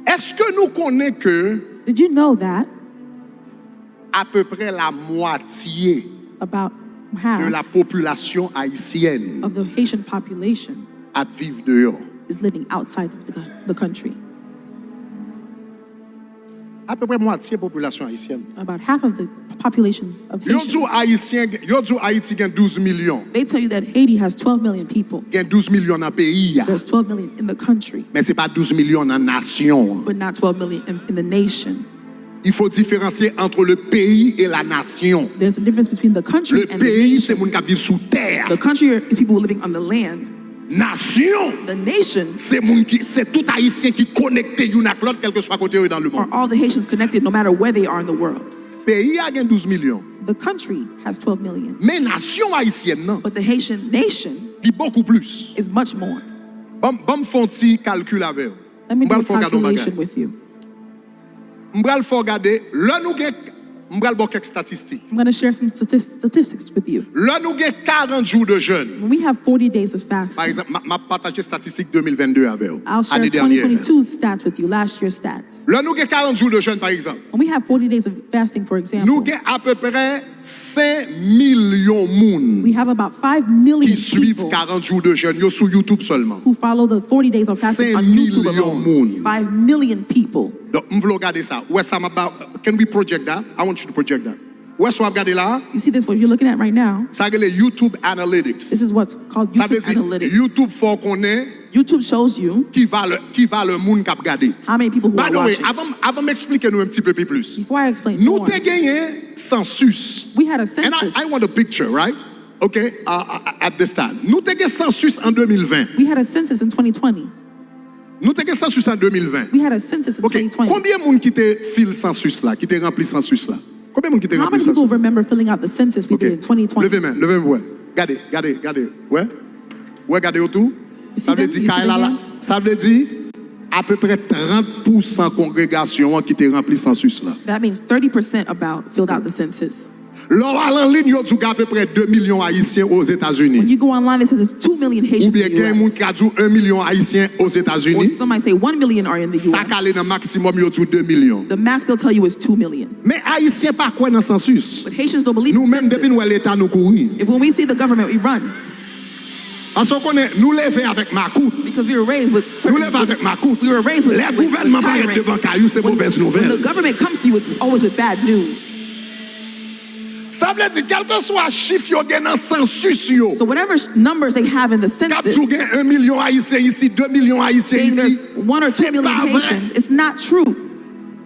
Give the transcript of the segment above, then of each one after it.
Est-ce que nous connaissons que Did you know that à peu près la moitié about de la half population haïtienne of the Haitian population a vivre dehors? is living outside of the country? À peu près moitié de la population haïtienne. About half of the population of Haitians. Yo dis Haïti gagne 12 millions. They tell you that Haiti has 12 million people. Gagne 12 millions dans le pays. There's 12 million in the country, Mais c'est pas 12 millions dans la nation. but not 12 million in the nation. Il faut différencier entre le pays et la nation. There's a difference between the country Le and the pays, c'est nation. les gens qui vivent sous terre. The country is people living on the land. Nation, The nation c'est tout haïtien qui connecté une avec l'autre, quel que soit côté dans le monde. are all the Haitians connected no matter where they are in the world. Pays a gagné 12 millions. The country has 12 million, Mais nation haïtienne, non, but the Haitian nation il beaucoup plus. is much more. Bon font petit calcul avec. Let me do a M'bral faut regarder calculation with you. M'bral faut regarder, là nous gagne m'bral bon quelques statistiques. I'm going to share some statistics with you. Là nous gagne 40 jours de jeûne. When we have 40 days of Par fasting, exemple, m'a partagé statistique 2022 avec vous. I'll share Année dernière. 2022 stats with you, last year's stats. Là nous gagne 40 jours de jeûne par exemple. When we have 40 days of fasting, for Nous example, gagne à peu près 5 millions de monde we have about 5 million qui suivent people 40 jours de jeûne yo sur YouTube seulement. who follow the 40 days of fasting 5 on YouTube millions alone. moun. 5 million people. Donc on veut regarder ça. Où est-ce que can we project that? I want you to project that. Où est-ce qu'on va regarder là? You see this, what you're looking at right now? Ça c'est le YouTube Analytics. This is what's called Ça veut YouTube dire Analytics. YouTube faut qu'on ait YouTube shows you qui va le monde qui a regardé. how many people who By are the way, watching. avant m'expliquer nous un petit peu plus. Before I explain Nous more, t'ai gagné census. we had a And census. I want a picture, right? Okay, at this time. Nous t'ai gagné census en 2020. We had a census in 2020. Nous t'ai gagné census en 2020. We had a census in OK, 2020. combien de monde qui te file census là, qui te rempli census là? Combien de monde qui te How rempli many people census? remember filling out the census we did in 2020? Levez main, ouais. Regardez. Ouais. Ouais, regardez autour. see Ça veut them? dire You see the hands? ça veut dire à peu près 30% congrégation qui te rempli census là. That means 30% about filled out the census. Là en ligne yo dit à peu près 2 millions haïtiens aux When États-Unis. you go online, it says it's 2 million Ou Haitians bien in il y a the un monde US. qui a dit 1 million haïtiens aux Or États-Unis. some might say 1 million are in the Ça US. calé dans maximum yo dit 2 millions. The max they'll tell you is 2 million. Mais haïtiens pas quoi dans census. But Haitians don't believe Nous in même depuis nous census. l'état nous courir. If when we see the government, we run. Parce qu'on est nous lever avec Macoute. Because we were raised with Nous certain... lever avec Macoute. We were raised with, Les with gouvernements paraissent tyrants. devant caillou, c'est mauvaise When nouvelle. the government comes to you, it's always with bad news. Ça veut dire quel que soit chiffre yo gen dans census yo. So whatever numbers they have in the Cap census, jou gen 1 million haïtiens ici, 2 millions haïtiens saying ici. there's 1 or 2 C'est million pas vrai. Haitians, it's not true.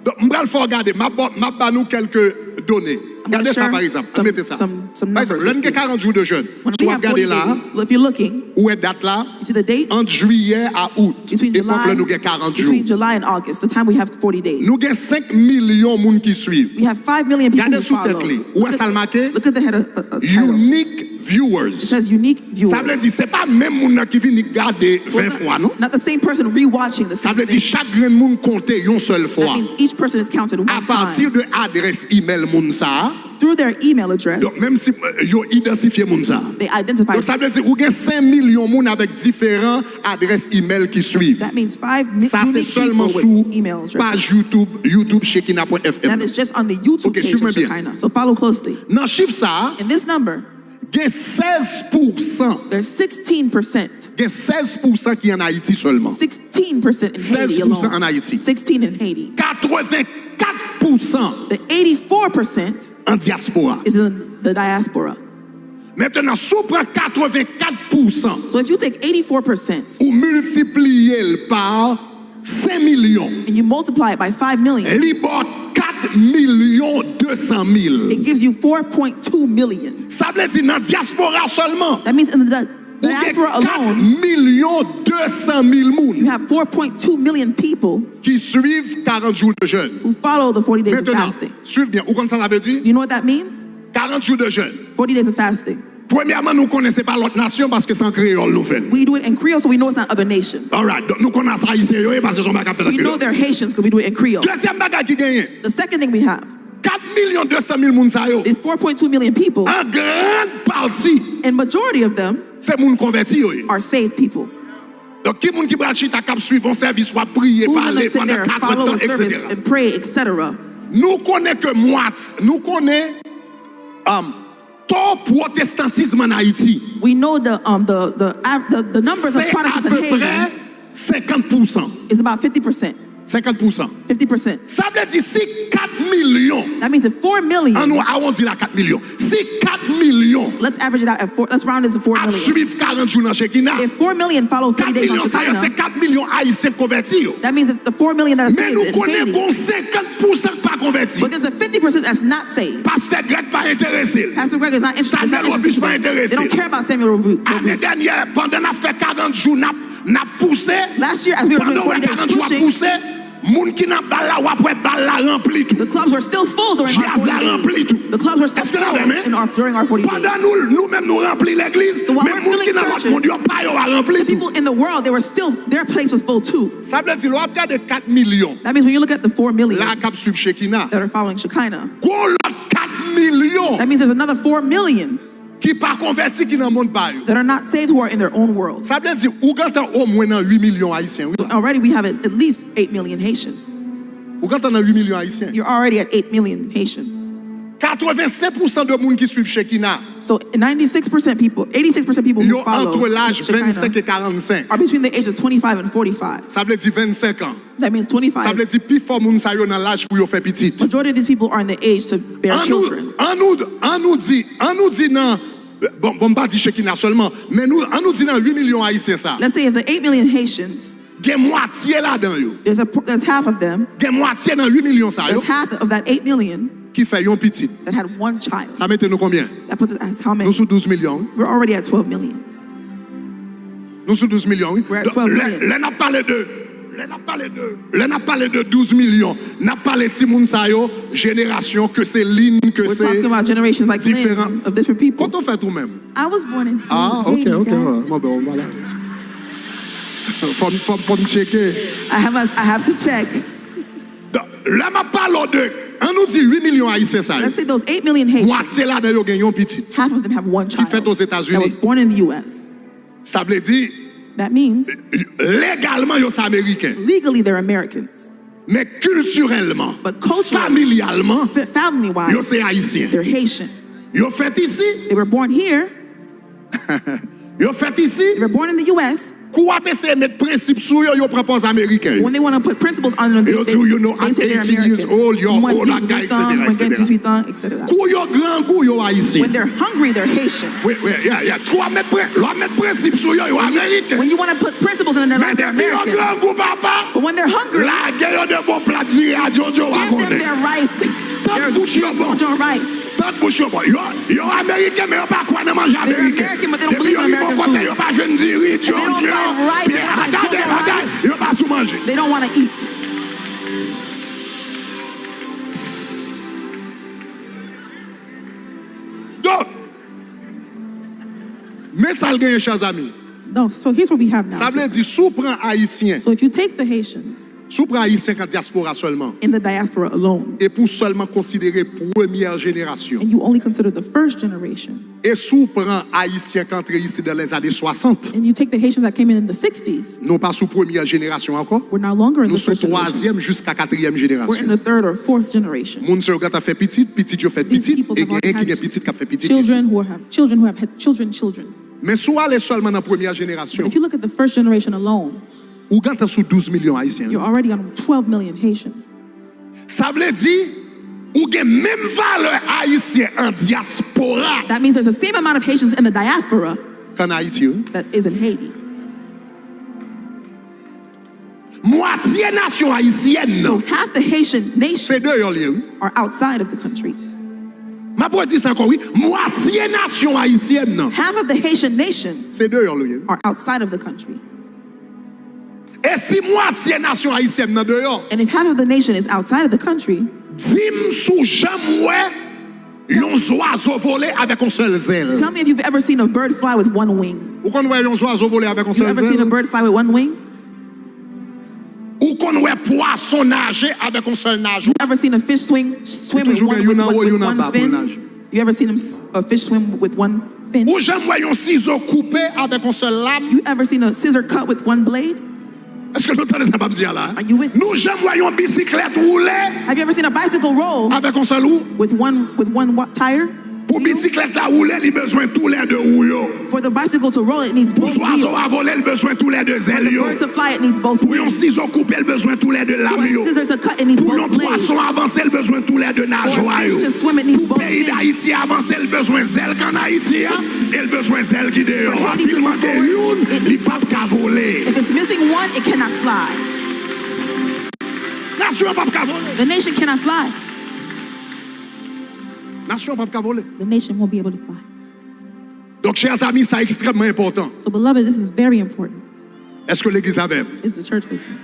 Donc m'bral faut regarder, m'a ba nous quelques données. gonna Regardez ça share par exemple. some- Mettez ça. some Par exemple, numbers l'un with qui you. 40 jours de jeûne. When Tu we vas have 40 regarder là, days, if you're looking, où est date là? you see the date? Entre juillet à août. Between Époque là July, nous gen 40 jours. between July and August, the time we have 40 days. Nous gen 5 millions moun qui suivent. We have 5 million people Regardez who sous follow. tête li. Où est ça le marqué? Look at the head of title. Unique It viewers. says unique viewers. Ça veut dire c'est pas même moun qui vient regarder So 20 it's fois non? not the same person rewatching the Ça same veut dire thing. chaque grain de monde compté une seule That fois. means each person is counted one À partir time de adresse email moun ça. through their email address. Donc même si yo identifié moun ça. They identify. Donc ça veut dire ou gen 5 millions moun avec différents adresses email qui suivent. That means 5 Ça c'est unique seulement people sous with email addresses. page YouTube Shekina.fm. That is just on the YouTube Okay, page suivez-moi of bien. Shekinah. So follow closely. Dans chiffre ça, In this number, gen 16%. there's 16%. Gen 16% qui en Haïti seulement. 16% in Haiti 16% alone. en Haïti. 16 in Haiti. 84% The 84% en diaspora. is in the diaspora. Maintenant, sous prend 84%, So if you take 84% ou multiplier par 5 millions, and you multiply it by 5 million, li bon 4 millions 200 000. it gives you 4.2 million. Ça veut dire dans diaspora seulement. That means in the Ou gen diaspora 4 alone, millions 200 000 you moun have 4.2 million people qui suivent 40 jours de jeûne. who follow the 40 days of Maintenant, fasting. suivez bien. Ou comme ça veut dire? You know what that means? 40 jours de jeûne. 40 days of fasting. Premièrement, nous ne connaissons pas l'autre nation parce que c'est en créole nous faisons. We do it in Creole, so we know it's not other nations. All right, donc nous connaissons haïtien yo parce que son bagage fait We know la they're Haitians because we do it in Creole. Deuxième bagage qui gagne. The second thing we have 4 millions 200 000 moun sa yo. is 4.2 million people, En grande partie, and majority of them c'est moun converti yo. are saved people. Donc, qui moun qui bral chita cap suivre un service ou à prier, Who's parler going to sit pendant there, 4 follow temps, a service etc. and pray, etc.? Nous connaissons que nous connaissons taux protestantisme en Haïti. We know the numbers of C'est à Protestants peu in près Haiti 50%. is about 50%. 50%. 50%. Ça veut dire si 4 millions, That means if 4 million, on arrondit la 4 millions. Si 4 millions let's average it out at 4, let's round it to 4 million. suivent 40 jours dans Shekinah, If 4 million follow 4 40 days on millions, ça c'est Shekinah, 4 millions haïtiens convertis. that means it's the 4 million that are Mais saved nous in connaissons Haiti. 50% pas convertis. But there's a 50% that's not saved. Pasteur Greg pas intéressé. Pastor Greg is not interested. Samuel Robuste pas intéressé. They don't care about Samuel Robuste. L'année dernière, pendant qu'on a fait 40 jours, n'a poussé. Last year, as we were doing Pendant 40 qu'on a 40 days jours pushing, poussé, moun qui n'a pas là ou après balle la rempli tout. the clubs were still full during our Jazz la 40 rempli days. tout. The clubs were still Est-ce que full nous avons during our 40 days. Pendant nous-mêmes nous remplis l'église, So while mais we're moun qui filling n'a pas churches, monde yo pas yo a rempli The tout. people in the world, they were still, their place was full too. Ça veut dire l'on regarde 4 millions. That means when you look at the 4 million Là cap suivre Shekinah. that are following Shekinah, Gros lot 4 millions that means there's another 4 million qui pas converti qui dans monde pas yo. that are not saved who are in their own world. Ça veut dire ou gantan au moins dans 8 millions haïtiens. Oui. Already we have at least 8 million Haitians. Ou gantan dans 8 millions haïtiens. You're already at 8 million Haitians. 85% de monde qui suivent Shekinah. So 96% people, 86% people who Yo follow entre l'âge 25 Shekinah et 45. are between the age of 25 and 45. Ça veut dire 25 ans. That means Ça 25. veut dire plus fort moun sa yo dans l'âge pour yo faire petit. Majority of these people are in the age to bear children. On nous dit non, bon pas dire Shekinah seulement, mais on nous dit dans 8 millions haïtiens ça. Let's say of the 8 million Haitians, Gen moitié là-dedans yo. there's half of them, Gen moitié dans 8 millions ça yo there's half of that 8 million qui fait yon petit. that had one child. Ça mette nous combien? That puts it as how many? Nous sous 12 millions. We're already at 12 million. Nous sous 12 millions, oui. We're at 12 million. Là n'a parlé de 12 millions. N'a parlé de moun sa yo, génération que c'est ligne, que We're c'est talking about generations like différent. Lynn, of different people. Quand on fait tout même. I was born in Ah, Haiti, ok. Dad. Bon, ben, voilà. Faut me checker. I have to check. Là, ma parle de. On nous dit 8 millions haïtiens ça. Let's say those 8 million Haitians, Moitié là dedans yo gen yon petit. half of them have one Qui fait child aux that États-Unis. was born in the U.S. Ça veut dire That means légalement yo c'est américain. legally they're Americans, Mais culturellement, but culturally, familialement, yo family-wise, c'est haïtien. they're Haitian. Yo fait ici, They were born here. yo fait ici. They were born in the U.S. Quoi essayer mettre principe sur yo propose américain. When they want to put principles on them, You do, you know, they at say they're 18 years American. old, you're Moins old, that guy, 18 ans, moins 18 ans, etc. Kou yo grand goût yo haïtien. When they're hungry, they're Haitian. Oui, yeah. Toi mettre principe sur yo américain. When you want to put principles in their Mais life, they're depuis yo American. grand goût papa, But when they're hungry, la guerre de vos plats diri à Jojo give them wagonde. their rice. Their bouche yo bon. Jojo rice. Tant bouche yo bon. Yo américain mais yo pas quoi de manger américain. American, but they don't Depuis believe in yo American côté food. yo pas jeune diri they don't Jojo. like rice, they don't like Jojo rice. Yo pas sous manger. They don't want to eat. Donc, mais ça le gagne chers amis. No, so here's what we have now. Ça veut dire sous prend haïtien. So if you take the Haitians Sous prend haïtien en diaspora seulement. in the diaspora alone, Et pour seulement considérer première génération. and you only consider the first generation, Et sous prend haïtien qui entré ici dans les années 60. and you take the Haitians that came in the 60s, Non pas sous première génération encore. we're no longer in Nous the sous first generation. troisième jusqu'à quatrième We're in génération. the third or fourth generation. Moun se regarde a fait petit yo fait These petit people et have already quelqu'un qui est had petit qui a fait petit ici. children who have had children. Mais sous aller seulement dans première génération, If you look at the first generation alone, ou ganta sous 12 millions haïtiens. you're already on 12 million Haitians. Ça veut dire ou gen même valeur haïtien en diaspora That means there's the same amount of Haitians in the diaspora qu'en Haïti. that is in Haiti. Moitié nation haïtienne. So half the Haitian nation C'est deux yon lié. are outside of the country. Ma pour dire ça encore oui, moitié nation haïtienne. Half of the Haitian nation C'est deux yon lié. are outside of the country. Et si moitié nation haïtienne nan dehors, And if half of the nation is outside of the country, dim sou jamoué yon oiseau volé avec un seul zèle. tell me if you've ever seen a bird fly with one wing. Ou kon wè yon oiseau volé avec un You've seul ever seen a zèle? bird fly with one wing? Ou kon wè poisson nager avec un seul nage? You ever seen a fish swim with toujours one, gen yon en haut, yon en one bas pour fin? nager. You ever seen a fish swim with one fin. Ou jamais voyons ciseau coupé avec un seul lame. You ever seen a scissor cut with one blade? Est-ce que nous entendez ça pas dire là? Are you with me? Nous jamais voyons bicyclette rouler Have you ever seen a bicycle roll avec un seul roue. with one tire? Pour bicyclette la rouler, il besoin tous les deux roues. For the bicycle to roll, it needs Pour both oiseau wheels. à voler, il besoin tous les deux For the ailes. bird to fly, it needs both Pour un wheels. ciseau coupé, il besoin tous les deux For lames. a scissor to cut, it needs Pour un both blades. poisson avancer, il besoin tous les deux For a fish nageoires. to swim, it needs Pour both pays fins. d'Haïti avancer, il besoin zèle qu'en Haïti, et il besoin zèle qui dehors. For Haiti S'il to manque move forward, une, it il needs ne peut pas voler. If it's missing one, it cannot fly. Nation ne peut pas voler. The nation cannot fly. Nation ne peut pas voler. The nation won't be able to fly. Donc, chers amis, c'est extrêmement important. So, beloved, this is very important. Est-ce que l'Église avait? Is the church with me?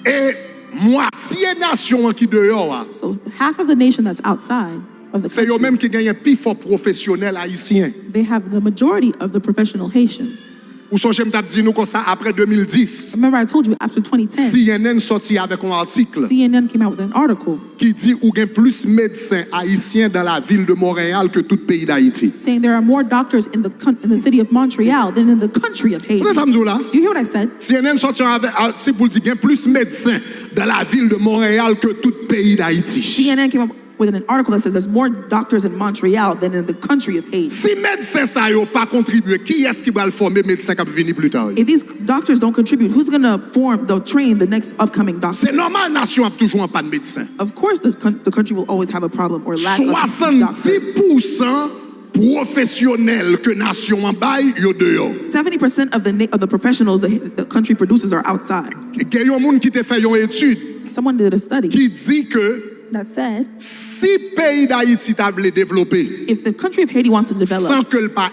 Et moitié nation qui dehors, So, half of the nation that's outside of the c'est eux country, mêmes qui gagnent un plus fort professionnel haïtien. they have the majority of the professional Haitians. Ou son j'aime dit nous comme ça après 2010. Remember, I told you after 2010, CNN sorti avec un article CNN came out with an article qui dit ou gain plus médecins haïtiens dans la ville de Montréal que tout pays d'Haïti. saying there are more doctors in the city of Montreal than in the country of Haiti. Vous savez ça là? You hear what I said? CNN sorti avec c'est pour dire gain plus médecins dans la ville de Montréal que tout pays d'Haïti. CNN came up with an article that says there's more doctors in Montreal than in the country of Haiti. Si médecins ça yo pas contribuer, qui est-ce qui va le former médecin qui va venir plus tard? If these doctors don't contribute, who's going to train the next upcoming doctors? C'est normal nation a toujours un pas de médecin. Of course, the country will always have a problem or lack of doctors. 70% professionnels que nation en bail yo dehors. 70% of the professionals the country produces are outside. Il y a un monde qui te fait une étude Someone did a study qui dit que that said si pays d'Haïti t'a voulu développer if the country of Haiti wants to sans develop que le pas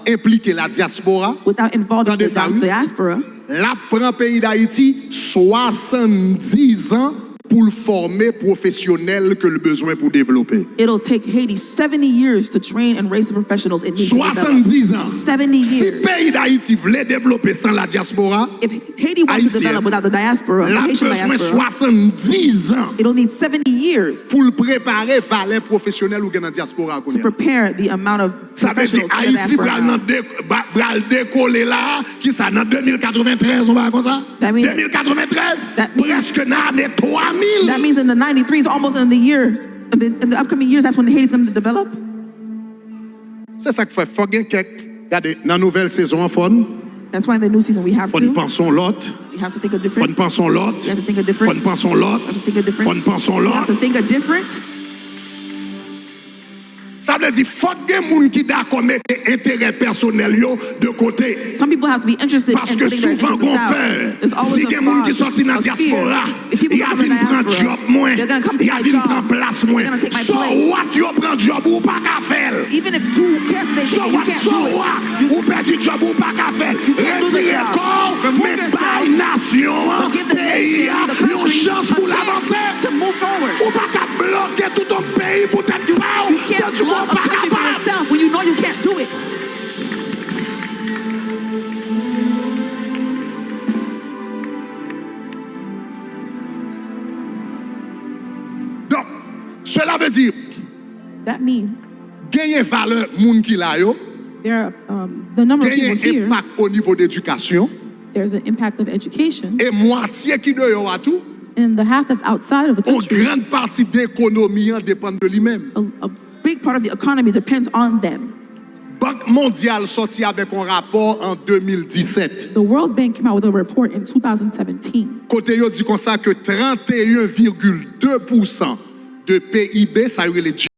impliquer la diaspora, without involving the Attendez ça, oui. diaspora, la prend pays d'Haïti 70 ans pour le former professionnel que le besoin pour développer. it'll take Haiti 70 years to train and raise the professionals it needs to develop. 70 ans. 70 Si years. pays d'Haïti voulait développer sans la diaspora, If Haiti wants to Haïtien, develop without the diaspora, the la Haitian besoin diaspora, 70 ans it'll need 70 years pour le préparer valet professionnel ou dans la diaspora. to prepare the amount of Ça veut dire professionals that the Haïti diaspora have. va décoller là, qui ça dans 2093 on va comme ça? That means- 2093 that means- presque dans les 3000. That means in the 93s, almost in the years, in the upcoming years, that's when Haiti's going to develop. C'est ça qu'il faut gagner quelques regardez dans nouvelle saison en fond, That's why in the new season we have faut to. penser l'autre, We have to think of faut different. penser l'autre, You have to think of faut different. penser l'autre, You have to think of different. faut penser You have l'autre. to think of different. Ça veut dire faut que des gens qui d'accord mettre intérêt personnel yo de côté. Some people have to be interested Parce in que putting their souvent interests on out. peur. There's always Si a des gens qui fog, sortent dans la a fear. diaspora, If people il y a come from vinn the prendre diaspora, job moins, they're going to come il take y a my vinn job. prendre place moins. They're gonna take my So place. what yo prend job ou pas qu'à faire? Even if who cares if they So say you what? can't So do it. what? Ou perdu job ou pas qu'à faire? You can't do the Retirez job. corps, Remove mais yourself. pas nation, But give the pays nation, the a une country, chance a pour chance l'avancer. to move forward. Ou pas qu'à bloquer tout ton pays pour t'être pas You can't tu block a pas country for capable. yourself when you know you can't do it. Donc, cela veut dire That means gagner valeur moun qui la yo, there are the number of people gagner here. impact au niveau d'éducation There's an impact of education, et moitié qui de yo à tout, and the half that's outside of the une country. grande partie d'économie dépend de lui-même. A big part of the economy depends on them. Banque mondiale sorti avec un rapport en 2017. The World Bank came out with a report in 2017. Côté yo dit comme ça que 31,2% de PIB, ça y est les